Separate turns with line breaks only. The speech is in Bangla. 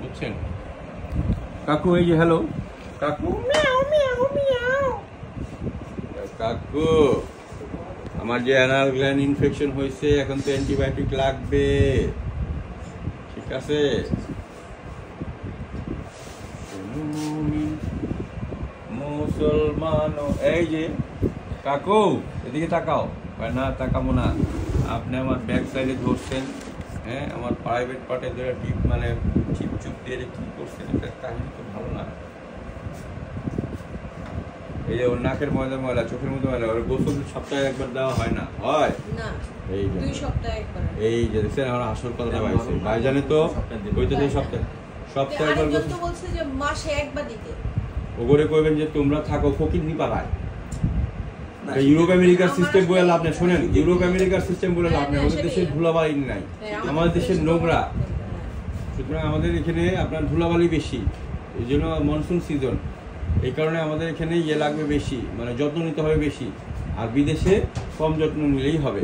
বুঝছেন কাকু? এই যে হ্যালো কাকু, কাকু আমার যে অ্যানাল গ্ল্যান্ড ইনফেকশন হয়েছে, এখন তো অ্যান্টিবায়োটিক লাগবে, ঠিক আছে? মুসলমান, এই যে কাকু এদিকে তাকাও। না তাকাবো না, আপনি আমার ব্যাক সাইডে ধরছেন, হ্যাঁ আমার প্রাইভেট পার্টে ধরে ডিপ মানে চিপ চুপ দিয়ে কি করছেন, এটা কাহিনী তো ভালো না। এই যে ওর নাকের ময়লা ময়লা, চোখের মধ্যে ময়লা, ওর গোসল সপ্তাহে একবার দেওয়া হয় না? হয় না, এই যে 2 সপ্তাহে একবার। এই যে দেখছেন আমার আসল কথাটা পাইছে ভাইজানে তো কইতেছে সপ্তাহে একবার গোসল বলছে যে মাসে একবার দিতে। ওগরে কইবেন যে তোমরা থাকো ফকিরনি পাড়ায়। ইউরোপ আমেরিকার সিস্টেম বলে লাভ নেই, শোনেন ইউরোপ আমেরিকার সিস্টেম বলে লাভ নেই, আমাদের দেশে ধুলাবালি নাই, আমাদের দেশের নোংরা, সুতরাং আমাদের এখানে আপনার ধুলাবালি বেশি, এই জন্য মনসুন সিজন, এই কারণে আমাদের এখানে ইয়ে লাগবে বেশি, মানে যত্ন নিতে হবে বেশি, আর বিদেশে কম যত্ন নিলেই হবে।